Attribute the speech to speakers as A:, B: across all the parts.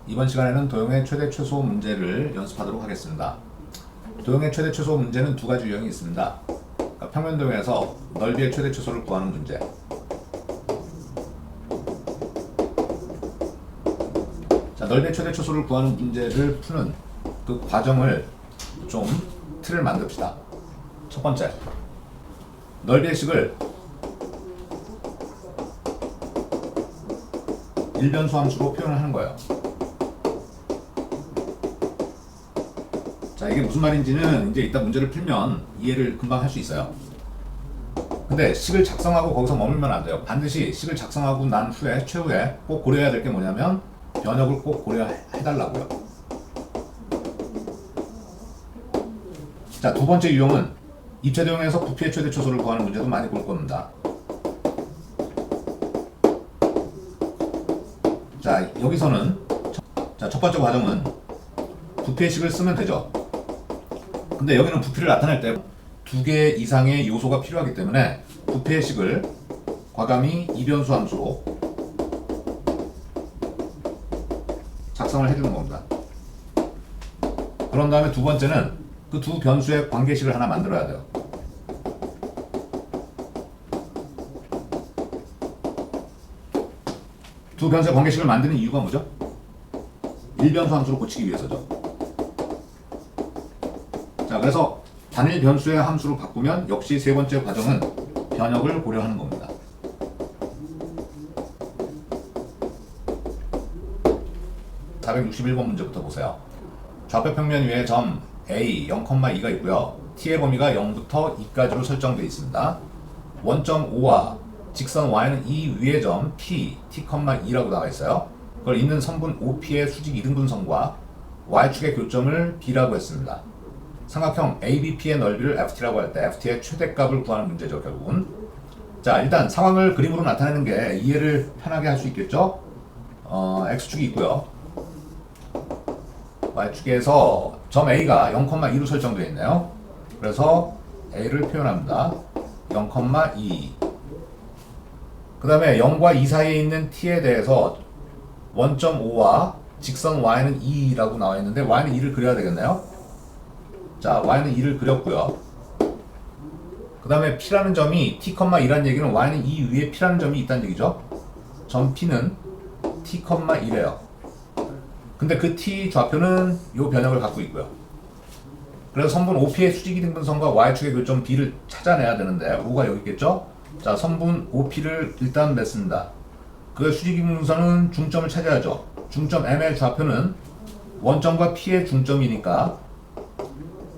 A: 이번 시간에는 도형의 최대 최소 문제를 연습하도록 하겠습니다. 도형의 최대 최소 문제는 두 가지 유형이 있습니다. 그러니까 평면 도형에서 넓이의 최대 최소를 구하는 문제. 자, 넓이의 최대 최소를 구하는 문제를 푸는 그 과정을 좀 틀을 만듭시다. 첫 번째, 넓이의 식을 일변수 함수로 표현을 하는 거예요. 자, 이게 무슨 말인지는 이제 이따 문제를 풀면 이해를 금방 할 수 있어요. 근데 식을 작성하고 거기서 머물면 안 돼요. 반드시 식을 작성하고 난 후에 최후에 꼭 고려해야 될 게 뭐냐면 변역을 꼭 고려해달라고요. 자, 두 번째 유형은 입체 도형에서 부피의 최대 최소를 구하는 문제도 많이 볼 겁니다. 자, 여기서는 첫 번째 과정은 부피의 식을 쓰면 되죠. 근데 여기는 부피를 나타낼 때 두 개 이상의 요소가 필요하기 때문에 부피의 식을 과감히 이변수 함수로 작성을 해주는 겁니다. 그런 다음에 두 번째는 그 두 변수의 관계식을 하나 만들어야 돼요. 두 변수의 관계식을 만드는 이유가 뭐죠? 일변수 함수로 고치기 위해서죠. 자, 그래서 단일 변수의 함수로 바꾸면 역시 세 번째 과정은 변역을 고려하는 겁니다. (461번) 문제부터 보세요. 좌표 평면 위에 점 A 0,2가 있고요. t의 범위가 0부터 2까지로 설정되어 있습니다. 원점 O와 직선 y는 이 위의 점 P, t,2라고 나와 있어요. 그걸 있는 선분 OP의 수직 이등분선과 y축의 교점을 B라고 했습니다. 삼각형 ABP의 넓이를 FT라고 할 때 FT의 최대값을 구하는 문제죠, 결국은. 자, 일단 상황을 그림으로 나타내는 게 이해를 편하게 할 수 있겠죠? X축이 있고요. Y축에서 점 A가 0,2로 설정되어 있네요. 그래서 A를 표현합니다. 0,2. 그 다음에 0과 2 사이에 있는 T에 대해서 원점 O와 직선 Y는 2라고 나와 있는데 Y는 2를 그려야 되겠네요. 자, Y는 2를 그렸고요. 그 다음에 P라는 점이 T,2라는 얘기는 Y는 이 위에 P라는 점이 있다는 얘기죠. 점 P는 T,1이에요. 근데 그 T 좌표는 이 변역을 갖고 있고요. 그래서 선분 OP의 수직 이등분선과 Y축의 교점 B를 찾아내야 되는데 O가 여기 있겠죠? 자, 선분 OP를 일단 냈습니다. 그 수직 이등분선은 중점을 찾아야죠. 중점 M의 좌표는 원점과 P의 중점이니까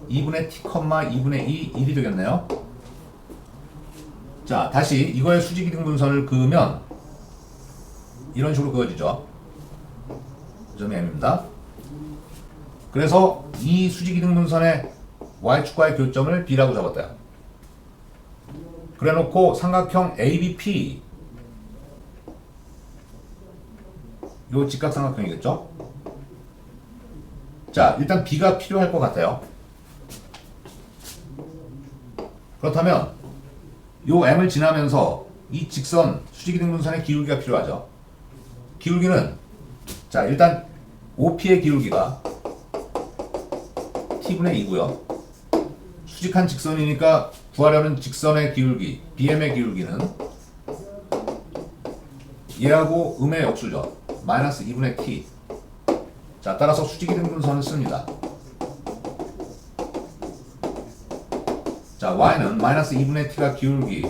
A: 2분의 t, 2분의 2, 1이 되겠네요. 자, 다시 이거의 수직 이등분선을 그으면 이런 식으로 그어지죠. 점이 M입니다. 그래서 이 수직 이등분선의 Y축과의 교점을 B라고 잡았대요. 그래놓고 삼각형 ABP, 요 직각삼각형이겠죠? 자, 일단 B가 필요할 것 같아요. 그렇다면 요 M을 지나면서 이 직선 수직이등분선의 기울기가 필요하죠. 기울기는, 자, 일단 OP의 기울기가 T분의 2고요. 수직한 직선이니까 구하려는 직선의 기울기, BM의 기울기는 얘하고 음의 역수죠. 마이너스 2분의 T. 자, 따라서 수직이등분선을 씁니다. 자, y는 마이너스 2분의 t가 기울기,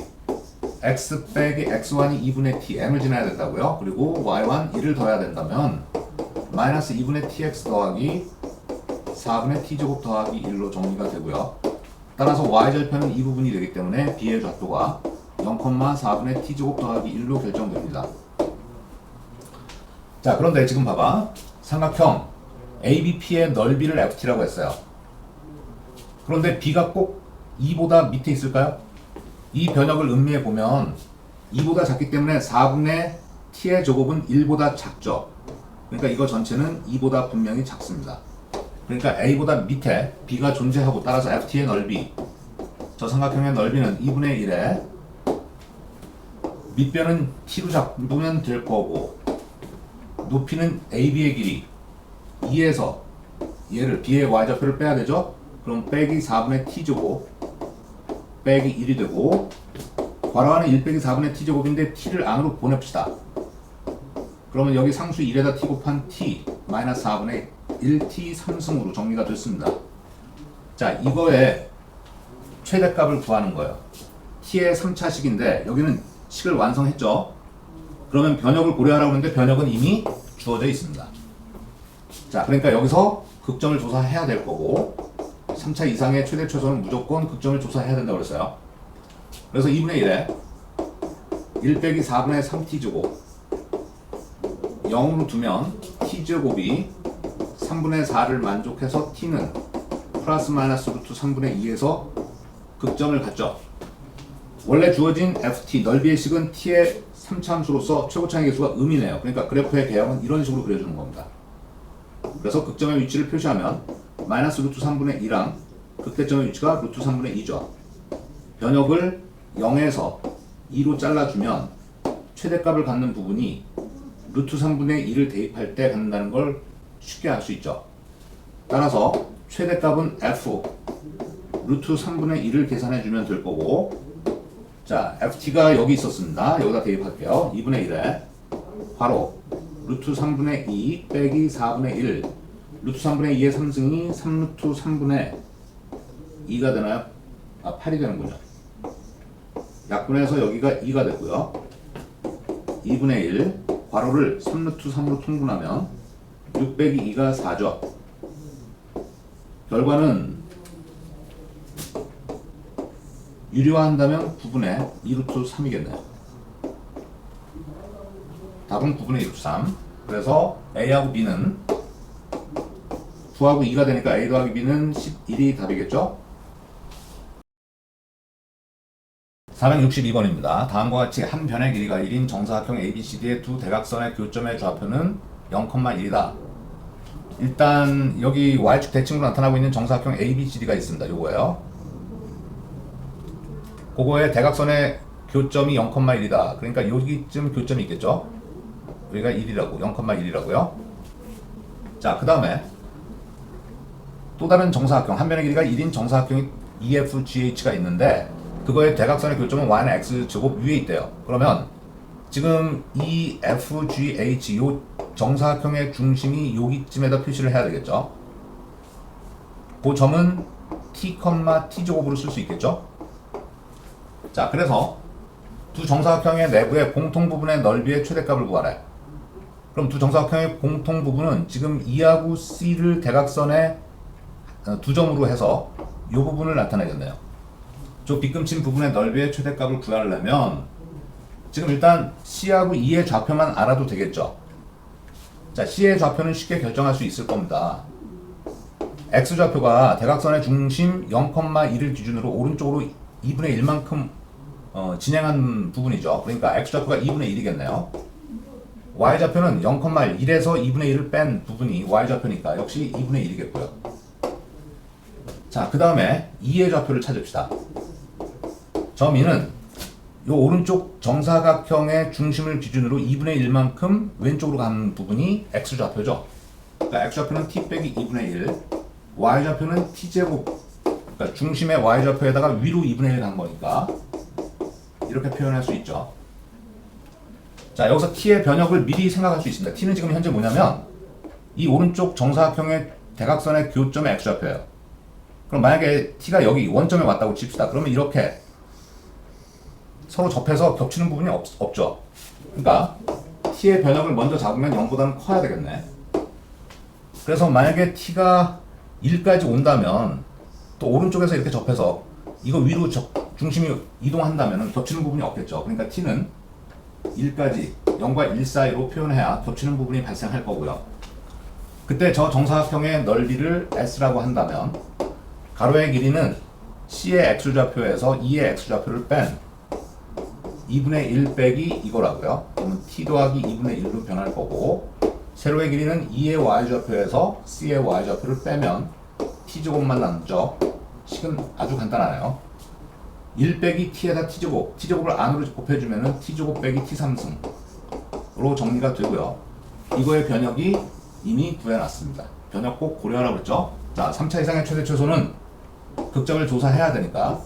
A: x 빼기 x1이 2분의 t, m을 지나야 된다고요. 그리고 y1 1을 더해야 된다면 마이너스 2분의 tx 더하기 4분의 t제곱 더하기 1로 정리가 되고요. 따라서 y절편은 이 부분이 되기 때문에 b의 좌표가 0,4분의 t제곱 더하기 1로 결정됩니다. 자, 그런데 지금 봐봐. 삼각형 ABP의 넓이를 FT라고 했어요. 그런데 B가 꼭 2보다 밑에 있을까요? 이 변역을 음미해 보면 2보다 작기 때문에 4분의 t의 제곱은 1보다 작죠. 그러니까 이거 전체는 2보다 분명히 작습니다. 그러니까 A보다 밑에 B가 존재하고 따라서 FT의 넓이, 저 삼각형의 넓이는 2분의 1에 밑변은 t로 잡으면 될 거고 높이는 AB의 길이 2에서 얘를 b의 y좌표를 빼야 되죠? 그럼 빼기 4분의 t제곱 빼기 1이 되고 괄호 안에 1 빼기 4분의 t제곱인데 t를 안으로 보냅시다. 그러면 여기 상수 1에다 t 곱한 t 마이너스 4분의 1t 3승으로 정리가 됐습니다. 자, 이거의 최대값을 구하는 거예요. t의 3차식인데 여기는 식을 완성했죠. 그러면 변역을 고려하라고 하는데 변역은 이미 주어져 있습니다. 자, 그러니까 여기서 극점을 조사해야 될 거고 3차 이상의 최대 최소는 무조건 극점을 조사해야 된다고 그랬어요. 그래서 2분의 1에 1 빼기 4분의 3t제곱 0으로 두면 t제곱이 3분의 4를 만족해서 t는 플러스 마이너스 루트 3분의 2에서 극점을 갖죠. 원래 주어진 ft 넓이의 식은 t의 3차 함수로서 최고차의 개수가 음이네요. 그러니까 그래프의 개형은 이런 식으로 그려주는 겁니다. 그래서 극점의 위치를 표시하면 마이너스 루트 3분의 2랑 극대점의 위치가 루트 3분의 2죠. 변역을 0에서 2로 잘라주면 최대값을 갖는 부분이 루트 3분의 2를 대입할 때 갖는다는 걸 쉽게 알 수 있죠. 따라서 최대값은 f 루트 3분의 2를 계산해주면 될 거고, 자, ft가 여기 있었습니다. 여기다 대입할게요. 2분의 1에 바로 루트 3분의 2 빼기 4분의 1 루트 3분의 2의 3승이 3루트 3분의 2가 되나요? 8이 되는군요. 약분해서 여기가 2가 됐고요. 2분의 1 괄호를 3루트 3으로 통분하면 6 빼기 2가 4죠. 결과는 유리화한다면 9분의 2루트 3이겠네요. 답은 9분의 2루트 3. 그래서 A하고 B는 9하고 2가 되니까 A 더하기 B는 11이 답이겠죠? 462번입니다. 다음과 같이 한 변의 길이가 1인 정사각형 ABCD의 두 대각선의 교점의 좌표는 0,1이다. 일단 여기 Y축 대칭으로 나타나고 있는 정사각형 ABCD가 있습니다. 요거예요. 그거의 대각선의 교점이 0,1이다. 그러니까 여기쯤 교점이 있겠죠? 여기가 1이라고, 0,1이라고요. 자, 그 다음에 또 다른 정사각형, 한 변의 길이가 1인 정사각형이 EFGH가 있는데 그거의 대각선의 교점은 Y는 X제곱 위에 있대요. 그러면 지금 EFGH 요 정사각형의 중심이 여기쯤에다 표시를 해야 되겠죠. 그 점은 T, T제곱으로 쓸 수 있겠죠. 자, 그래서 두 정사각형의 내부의 공통 부분의 넓이의 최대값을 구하래. 그럼 두 정사각형의 공통 부분은 지금 E하고 C를 대각선의 두 점으로 해서 이 부분을 나타내겠네요. 저 빗금친 부분의 넓이의 최대값을 구하려면 지금 일단 C하고 E의 좌표만 알아도 되겠죠. 자, C의 좌표는 쉽게 결정할 수 있을 겁니다. X좌표가 대각선의 중심 0,1을 기준으로 오른쪽으로 2분의 1만큼 진행한 부분이죠. 그러니까 X좌표가 2분의 1이겠네요. Y좌표는 0,1, 1에서 2분의 1을 뺀 부분이 Y좌표니까 역시 2분의 1이겠고요. 자, 그 다음에 2의 좌표를 찾읍시다. 점 2는 이 오른쪽 정사각형의 중심을 기준으로 2분의 1만큼 왼쪽으로 가는 부분이 X좌표죠. 그러니까 X좌표는 T 빼기 2분의 1, Y좌표는 T제곱, 그러니까 중심의 Y좌표에다가 위로 2분의 1 간 거니까 이렇게 표현할 수 있죠. 자, 여기서 T의 변역을 미리 생각할 수 있습니다. T는 지금 현재 뭐냐면 이 오른쪽 정사각형의 대각선의 교점의 X좌표예요. 그럼 만약에 T가 여기 원점에 왔다고 칩시다. 그러면 이렇게 서로 접해서 겹치는 부분이 없죠. 그러니까 T의 변역을 먼저 잡으면 0보다는 커야 되겠네. 그래서 만약에 T가 1까지 온다면 또 오른쪽에서 이렇게 접해서 이거 위로 중심이 이동한다면 겹치는 부분이 없겠죠. 그러니까 T는 1까지 0과 1 사이로 표현해야 겹치는 부분이 발생할 거고요. 그때 저 정사각형의 넓이를 S라고 한다면 가로의 길이는 C의 X좌표에서 E의 X좌표를 뺀 2분의 1 빼기 이거라고요. 그러면 T 더하기 2분의 1로 변할 거고, 세로의 길이는 E의 Y좌표에서 C의 Y좌표를 빼면 T제곱만 남죠. 식은 아주 간단하네요. 1 빼기 T에다 T제곱, T제곱을 안으로 곱해주면 T제곱 빼기 T3승으로 정리가 되고요. 이거의 변역이 이미 구해놨습니다. 변형 꼭 고려하라고 그랬죠. 자, 3차 이상의 최대 최소는 극점을 조사해야 되니까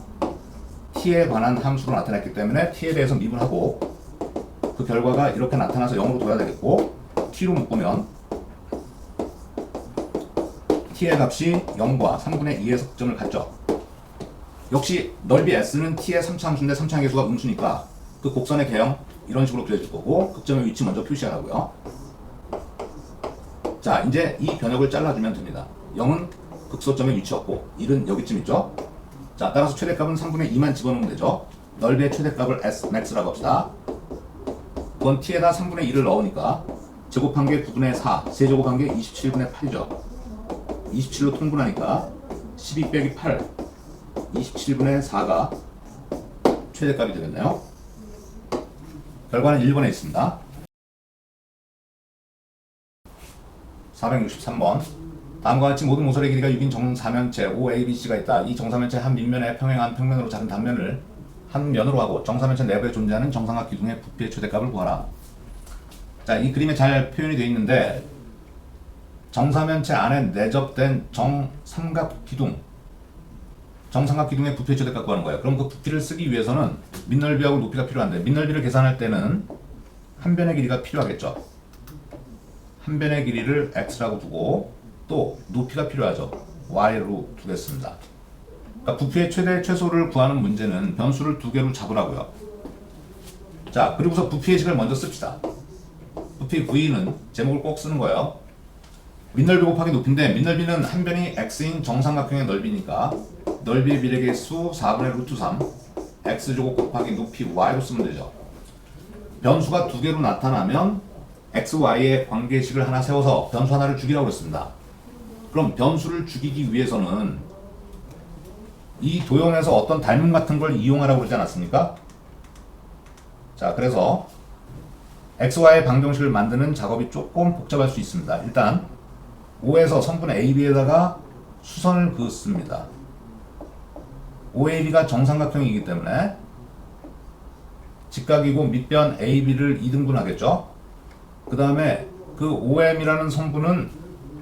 A: t에 관한 함수로 나타냈기 때문에 t에 대해서 미분하고 그 결과가 이렇게 나타나서 0으로 둬야 되겠고 t로 묶으면 t의 값이 0과 3분의 2의 극점을 갖죠. 역시 넓이 s는 t의 3차 함수인데 3차 함수가 음수니까 그 곡선의 개형 이런 식으로 그려줄 거고 극점의 위치 먼저 표시하라고요. 자, 이제 이 변역을 잘라주면 됩니다. 0은 극소점의 위치였고 1은 여기쯤 있죠. 자, 따라서 최대값은 3분의 2만 집어넣으면 되죠. 넓이의 최대값을 smax라고 합시다. 그건 t에다 3분의 2를 넣으니까 제곱한 게 9분의 4, 세제곱한 게 27분의 8이죠. 27로 통분하니까 12 빼기 8, 27분의 4가 최대값이 되겠네요. 결과는 1번에 있습니다. 463번. 다음과 같이 모든 모서리 길이가 6인 정사면체 OABC가 있다. 이 정사면체 한 밑면에 평행한 평면으로 작은 단면을 한 면으로 하고 정사면체 내부에 존재하는 정삼각 기둥의 부피의 최대값을 구하라. 자, 이 그림에 잘 표현이 되어 있는데 정사면체 안에 내접된 정삼각 기둥, 정삼각 기둥의 부피의 최대값 구하는 거예요. 그럼 그 부피를 쓰기 위해서는 밑넓이하고 높이가 필요한데 밑넓이를 계산할 때는 한 변의 길이가 필요하겠죠. 한 변의 길이를 x라고 두고 또 높이가 필요하죠. y로 두겠습니다. 그러니까 부피의 최대 최소를 구하는 문제는 변수를 두 개로 잡으라고요. 자, 그리고서 부피의 식을 먼저 씁시다. 부피 v는 제목을 꼭 쓰는 거예요. 밑넓이 곱하기 높이인데 밑넓이는 한 변이 x인 정삼각형의 넓이니까 넓이의 미래계수 4분의 루트 3 x제곱 곱하기 높이 y로 쓰면 되죠. 변수가 두 개로 나타나면 x, y의 관계식을 하나 세워서 변수 하나를 죽이라고 그랬습니다. 그럼 변수를 죽이기 위해서는 이 도형에서 어떤 닮음 같은 걸 이용하라고 그러지 않았습니까? 자, 그래서 x, y의 방정식을 만드는 작업이 조금 복잡할 수 있습니다. 일단 O에서 성분 AB에다가 수선을 그었습니다. OAB가 정삼각형이기 때문에 직각이고 밑변 AB를 2등분하겠죠. 그 다음에 그 OM이라는 성분은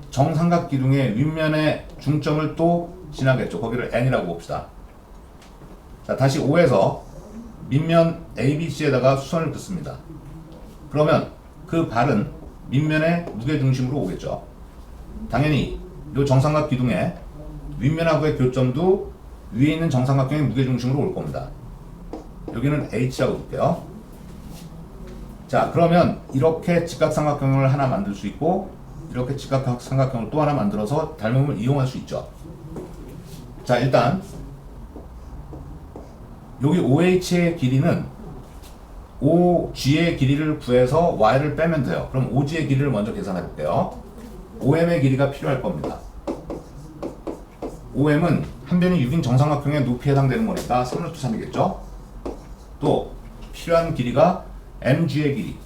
A: 정삼각 기둥의 윗면의 중점을 또 지나겠죠. 거기를 N이라고 봅시다. 자, 다시 O에서 밑면 ABC에다가 수선을 긋습니다. 그러면 그 발은 밑면의 무게중심으로 오겠죠. 당연히 이 정삼각 기둥의 윗면하고의 교점도 위에 있는 정삼각형의 무게중심으로 올 겁니다. 여기는 H라고 볼게요. 자, 그러면 이렇게 직각삼각형을 하나 만들 수 있고 이렇게 직각삼각형을 또 하나 만들어서 닮음을 이용할 수 있죠. 자, 일단 여기 OH의 길이는 OG의 길이를 구해서 Y를 빼면 돼요. 그럼 OG의 길이를 먼저 계산해 볼게요. OM의 길이가 필요할 겁니다. OM은 한 변이 6인 정삼각형의 높이에 해당되는 거니까 3루트 3이겠죠. 또 필요한 길이가 MG의 길이.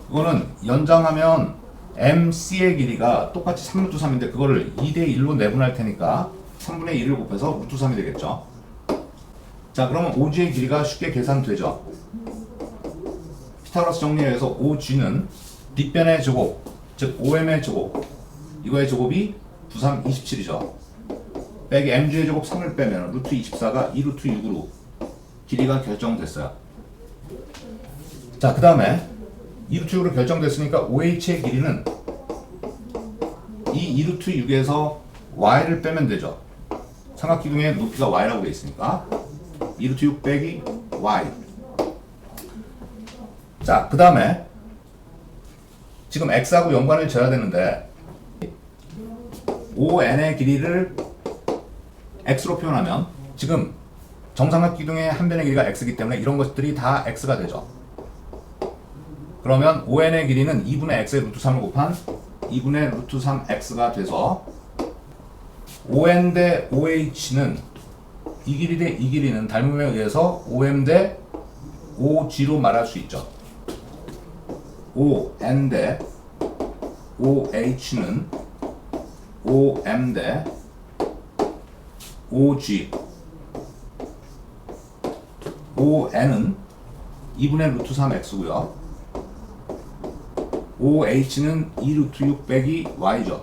A: 이거는 연장하면 MC의 길이가 똑같이 3루트 3인데 그거를 2대 1로 내분할 테니까 3분의 1을 곱해서 루트 3이 되겠죠. 자, 그러면 OG의 길이가 쉽게 계산되죠. 피타고라스 정리에 의해서 OG는 뒷변의 제곱, 즉 OM의 제곱, 이거의 제곱이 9, 3, 27이죠. 빼기 MG의 제곱 3을 빼면 루트 24가 2루트 6으로 길이가 결정됐어요. 자, 그 다음에 2루트 6으로 결정됐으니까 OH의 길이는 이 2루트 6에서 Y를 빼면 되죠. 삼각기둥의 높이가 Y라고 되어 있으니까 2루트 6 빼기 Y. 자, 그 다음에 지금 X하고 연관을 져야 되는데 ON의 길이를 X로 표현하면 지금 정삼각 기둥의 한 변의 길이가 X이기 때문에 이런 것들이 다 X가 되죠. 그러면 ON의 길이는 2분의 X의 루트 3을 곱한 2분의 루트 3X가 돼서 ON 대 OH는 이 길이 대 이 길이는 닮음에 의해서 OM 대 OG로 말할 수 있죠. ON 대 OH는 OM 대 OG. ON은 2분의 루트 3X고요. OH는 2 루트 6 빼기 Y죠.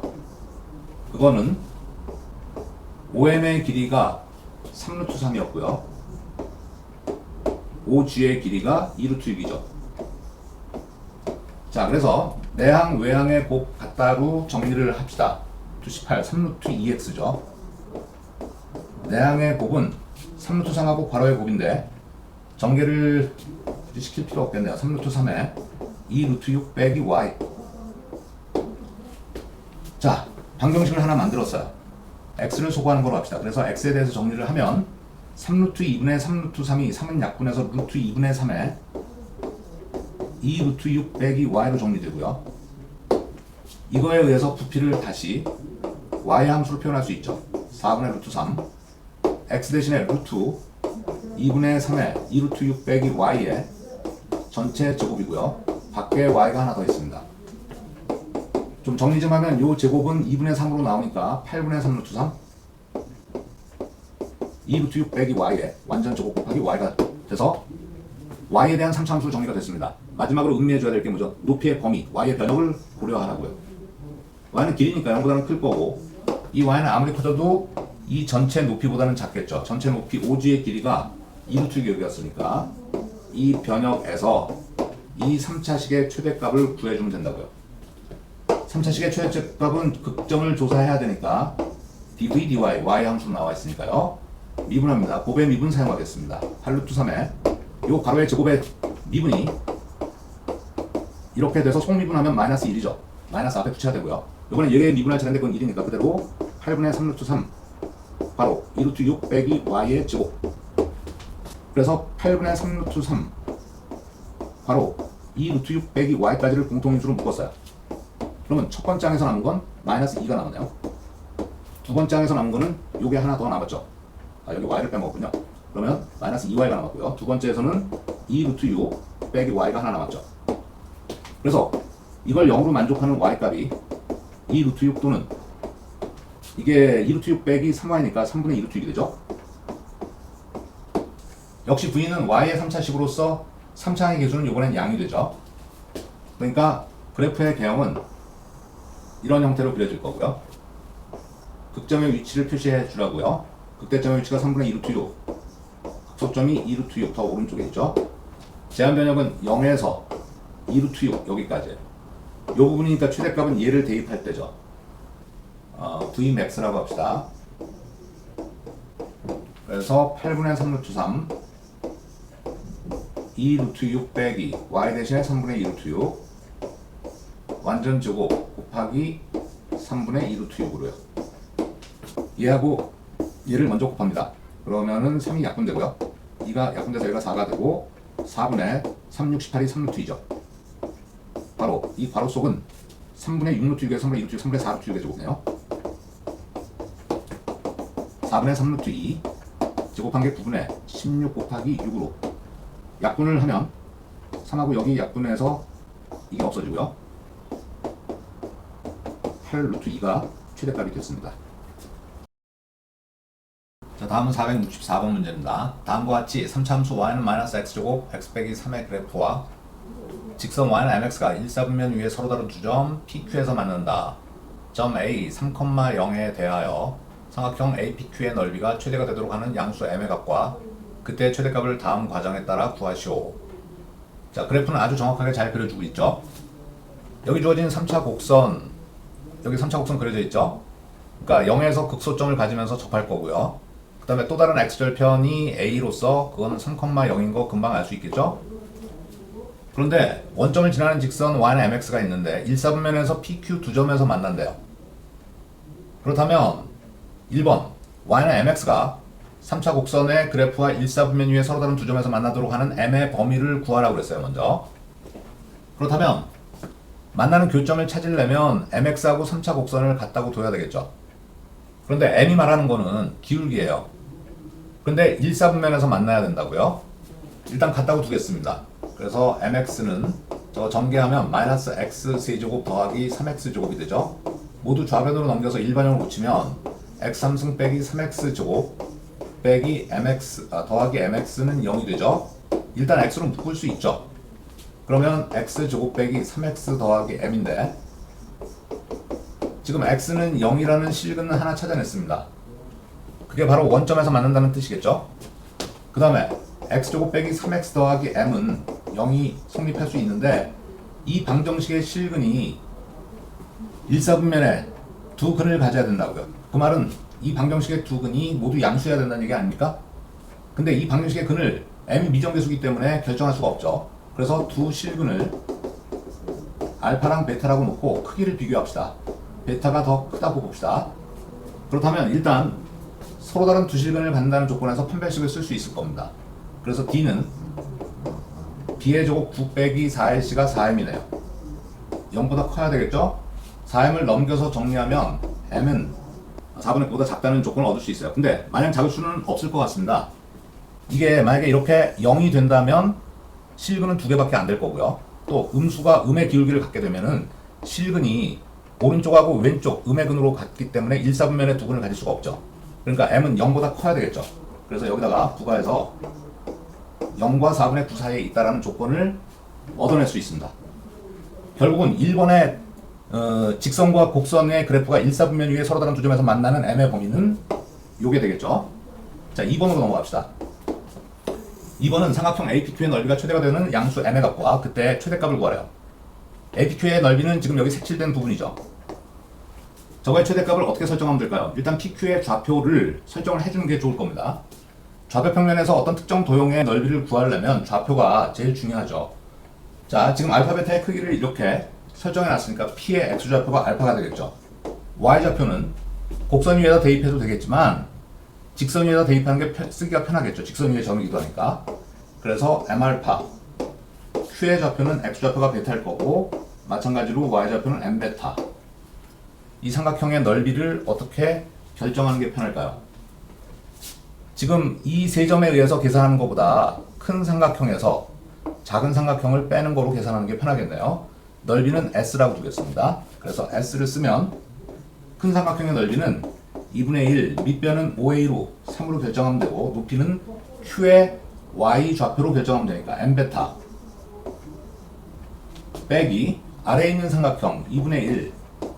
A: 그거는 OM의 길이가 3 루트 3이었고요. OG의 길이가 2 루트 6이죠. 자, 그래서 내항 외항의 곱 같다로 정리를 합시다. 98, 3 루트 2x죠. 내항의 곱은 3 루트 3하고 괄호의 곱인데 전개를 굳이 시킬 필요 없겠네요. 3 루트 3에 2 루트 6 빼기 y. 자, 방정식을 하나 만들었어요. x를 소거하는 걸로 합시다. 그래서 x에 대해서 정리를 하면 3 루트 2분의 3 루트 3이 3은 약분해서 루트 2분의 3에 2 루트 6 빼기 y로 정리되고요. 이거에 의해서 부피를 다시 y 함수로 표현할 수 있죠. 4분의 루트 3 x 대신에 루트 2분의 3에 2 루트 6 빼기 y의 전체 제곱이고요. 밖에 y가 하나 더 있습니다. 좀 정리 좀 하면 이 제곱은 2분의 3으로 나오니까 8분의 3 루트 3 2 루트 6 빼기 y의 완전 제곱 곱하기 y가 돼서 y에 대한 3차 함수로 정리가 됐습니다. 마지막으로 음미해줘야 될 게 뭐죠? 높이의 범위, y의 변형을 고려하라고요. y는 길이니까 0보다는 클 거고 이 y는 아무리 커져도 이 전체 높이보다는 작겠죠. 전체 높이 OG의 길이가 2 루트 6이었으니까 이 변형에서 이 3차식의 최대값을 구해주면 된다고요. 3차식의 최대값은 극점을 조사해야 되니까 dv, dy, y 함수로 나와 있으니까요. 미분합니다. 곱의 미분 사용하겠습니다. 8 루트 3에 요 가로의 제곱의 미분이 이렇게 돼서 속미분하면 마이너스 1이죠. 마이너스 앞에 붙여야 되고요. 요거는 얘의 미분할 차례인데 그건 1이니까 그대로 8분의 3 루트 3 바로 2 루트 6 빼기 y의 제곱. 그래서 8분의 3 루트 3 바로 2 루트 6 빼기 y까지를 공통인수로 묶었어요. 그러면 첫 번째 항에서 남은 건 마이너스 2가 남았네요. 두 번째 항에서 남은 거는 요게 하나 더 남았죠. 아, 여기 y를 빼먹었군요. 그러면 마이너스 2y가 남았고요. 두 번째에서는 2 루트 6 빼기 y가 하나 남았죠. 그래서 이걸 0으로 만족하는 y값이 2 루트 6 또는 이게 2 루트 6 빼기 3y니까 3분의 2 루트 6이 되죠. 역시 v는 y의 3차식으로서 3차항의 개수는 이번엔 양이 되죠. 그러니까 그래프의 개형은 이런 형태로 그려질 거고요. 극점의 위치를 표시해 주라고요. 극대점의 위치가 3분의 2 루트 6, 극소점이 2 루트 6 더 오른쪽에 있죠. 제한 변형은 0에서 2 루트 6 여기까지. 이 부분이니까 최대값은 얘를 대입할 때죠. Vmax라고 합시다. 그래서 8분의 3 루트 3 2 루트 6 빼기 y 대신에 3분의 2 루트 6 완전 제곱 곱하기 3분의 2 루트 6으로요. 얘하고 얘를 먼저 곱합니다. 그러면은 3이 약분되고요. 2가 약분돼서 얘가 4가 되고 4분의 3, 6, 18이 3 루트 2죠. 바로 이 괄호 속은 3분의 6 루트 6에 3분의 2 루트 6, 3분의 4 루트 6의 제곱이네요. 4분의 3 루트 2 제곱한 게 9분의 16 곱하기 6으로 약분을 하면 3하고 여기 약분해서 이게 없어지고요. 8 루트 2가 최대값이 됐습니다. 자, 다음은 464번 문제입니다. 다음과 같이 3차함수 y는 마이너스 x제곱 x 빼기 3의 그래프와 직선 y는 mx가 1사분면 위에 서로 다른 두 점 PQ에서 만난다. 점 A 3,0에 대하여 삼각형 APQ의 넓이가 최대가 되도록 하는 양수 m의 값과 그때의 최대값을 다음 과정에 따라 구하시오. 자, 그래프는 아주 정확하게 잘 그려주고 있죠. 여기 주어진 3차 곡선, 여기 3차 곡선 그려져 있죠. 그러니까 0에서 극소점을 가지면서 접할 거고요. 그 다음에 또 다른 x절편이 a로서 그거는 3,0인 거 금방 알 수 있겠죠. 그런데 원점을 지나는 직선 y는 mx가 있는데 1사분면에서 pq 두 점에서 만난대요. 그렇다면 1번 y는 mx가 3차 곡선의 그래프와 1사분면 위에 서로 다른 두 점에서 만나도록 하는 m의 범위를 구하라고 그랬어요. 먼저. 그렇다면 만나는 교점을 찾으려면 mx하고 3차 곡선을 같다고 둬야 되겠죠. 그런데 m이 말하는 거는 기울기예요. 그런데 1사분면에서 만나야 된다고요. 일단 같다고 두겠습니다. 그래서 mx는 저거 전개하면 마이너스 x 세제곱 더하기 3x 제곱이 되죠. 모두 좌변으로 넘겨서 일반형을 붙이면 x 3승 빼기 3x 제곱 빼기 mx 더하기 mx는 0이 되죠. 일단 x로 묶을 수 있죠. 그러면 x제곱 빼기 3x 더하기 m인데 지금 x는 0이라는 실근을 하나 찾아냈습니다. 그게 바로 원점에서 만난다는 뜻이겠죠. 그 다음에 x제곱 빼기 3x 더하기 m은 0이 성립할 수 있는데 이 방정식의 실근이 일사분면에 두 근을 가져야 된다고요. 그 말은 이 방정식의 두 근이 모두 양수여야 된다는 얘기 아닙니까? 근데 이 방정식의 근을 m이 미정계수이기 때문에 결정할 수가 없죠. 그래서 두 실근을 알파랑 베타라고 놓고 크기를 비교합시다. 베타가 더 크다고 봅시다. 그렇다면 일단 서로 다른 두 실근을 갖는다는 조건에서 판별식을 쓸 수 있을 겁니다. 그래서 D는 B의 제곱 9 빼기 4LC가 4M이네요. 0보다 커야 되겠죠? 4M을 넘겨서 정리하면 M은 4분의 9보다 작다는 조건을 얻을 수 있어요. 근데 만약 작을 수는 없을 것 같습니다. 이게 만약에 이렇게 0이 된다면 실근은 두 개밖에 안 될 거고요. 또 음수가 음의 기울기를 갖게 되면은 실근이 오른쪽하고 왼쪽 음의 근으로 같기 때문에 일사분면의 두 근을 가질 수가 없죠. 그러니까 m은 0보다 커야 되겠죠. 그래서 여기다가 부가해서 0과 4분의 9 사이에 있다라는 조건을 얻어낼 수 있습니다. 결국은 1번의 직선과 곡선의 그래프가 일사분면 위에 서로 다른 두 점에서 만나는 m의 범위는 요게 되겠죠. 자, 2번으로 넘어갑시다. 2번은 삼각형 APQ의 넓이가 최대가 되는 양수 m의 값과 그때 최대값을 구하래요. APQ의 넓이는 지금 여기 색칠된 부분이죠. 저거의 최대값을 어떻게 설정하면 될까요? 일단 PQ의 좌표를 설정을 해주는 게 좋을 겁니다. 좌표 평면에서 어떤 특정 도형의 넓이를 구하려면 좌표가 제일 중요하죠. 자, 지금 알파 베타의 크기를 이렇게 설정해 놨으니까 P의 X좌표가 알파가 되겠죠. Y좌표는 곡선 위에다 대입해도 되겠지만 직선 위에다 대입하는 게 쓰기가 편하겠죠. 직선 위에 점이기도 하니까. 그래서 M알파, Q의 좌표는 X좌표가 베타일 거고 마찬가지로 Y좌표는 M베타. 이 삼각형의 넓이를 어떻게 결정하는 게 편할까요? 지금 이 세 점에 의해서 계산하는 것보다 큰 삼각형에서 작은 삼각형을 빼는 거로 계산하는 게 편하겠네요. 넓이는 S라고 두겠습니다. 그래서 S를 쓰면 큰 삼각형의 넓이는 2분의 1, 밑변은 5A로 3으로 결정하면 되고 높이는 Q의 Y 좌표로 결정하면 되니까 M베타 빼기 아래에 있는 삼각형 2분의 1,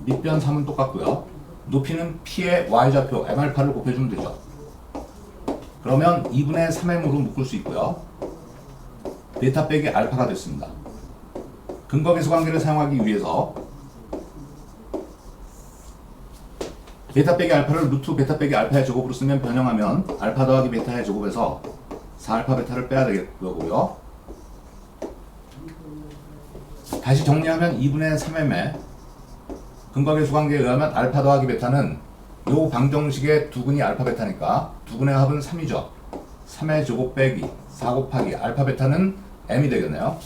A: 밑변 3은 똑같고요. 높이는 P의 Y좌표 M알파를 곱해주면 되죠. 그러면 2분의 3M으로 묶을 수 있고요. 베타 빼기 알파가 됐습니다. 근거계수 관계를 사용하기 위해서 베타 빼기 알파를 루트 베타 빼기 알파의 제곱으로 쓰면 변형하면 알파 더하기 베타의 제곱에서 4알파 베타를 빼야 되겠고요. 다시 정리하면 2분의 3m의 근거계수 관계에 의하면 알파 더하기 베타는 요 방정식의 두 근이 알파 베타니까 두 근의 합은 3이죠. 3의 제곱 빼기 4 곱하기 알파 베타는 m이 되겠네요.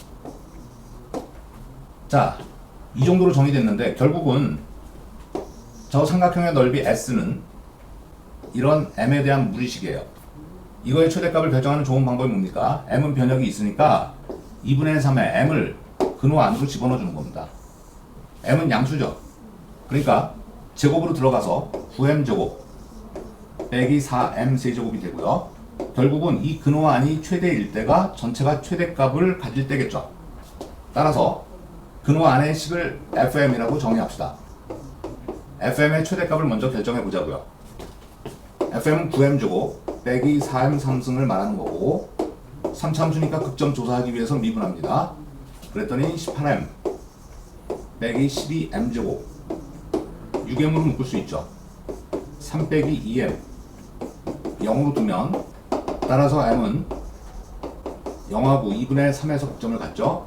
A: 자, 이 정도로 정의됐는데 결국은 저 삼각형의 넓이 S는 이런 m에 대한 무리식이에요. 이거의 최대값을 결정하는 좋은 방법이 뭡니까? m은 변역이 있으니까 2분의 3의 m을 근호 안으로 집어넣어 주는 겁니다. m은 양수죠. 그러니까 제곱으로 들어가서 9m제곱 빼기 4m 세제곱이 되고요. 결국은 이 근호 안이 최대일 때가 전체가 최대값을 가질 때겠죠. 따라서 근호 안의 식을 fm이라고 정의합시다. fm의 최대값을 먼저 결정해 보자고요. fm은 9m제곱 빼기 4m 상승을 말하는 거고 3차함수니까 극점 조사하기 위해서 미분합니다. 그랬더니 18m 빼기 12m제곱 6m으로 묶을 수 있죠. 3 빼기 2m 0으로 두면 따라서 m은 0하고 2분의 3에서 극점을 갖죠.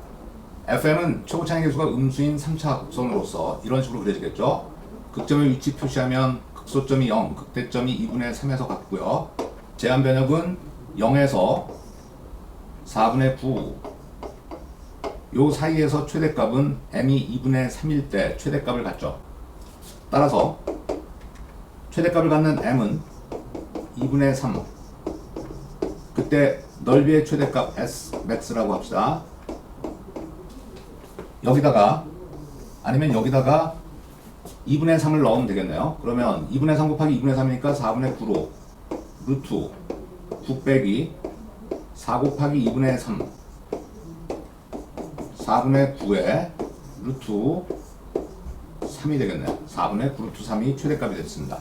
A: fm은 최고차의 계수가 음수인 3차 극선으로서 이런 식으로 그려지겠죠. 극점의 위치 표시하면 극소점이 0, 극대점이 2분의 3에서 같고요. 제한 변역은 0에서 4분의 9. 요 사이에서 최대값은 m이 2분의 3일 때 최대값을 갖죠. 따라서 최대값을 갖는 m은 2분의 3. 그때 넓이의 최대값 S max라고 합시다. 여기다가 아니면 여기다가 2분의 3을 넣으면 되겠네요. 그러면 2분의 3 곱하기 2분의 3이니까 4분의 9로 루트 9 빼기 4 곱하기 2분의 3 4분의 9에 루트 3이 되겠네요. 4분의 9 루트 3이 최대값이 됐습니다.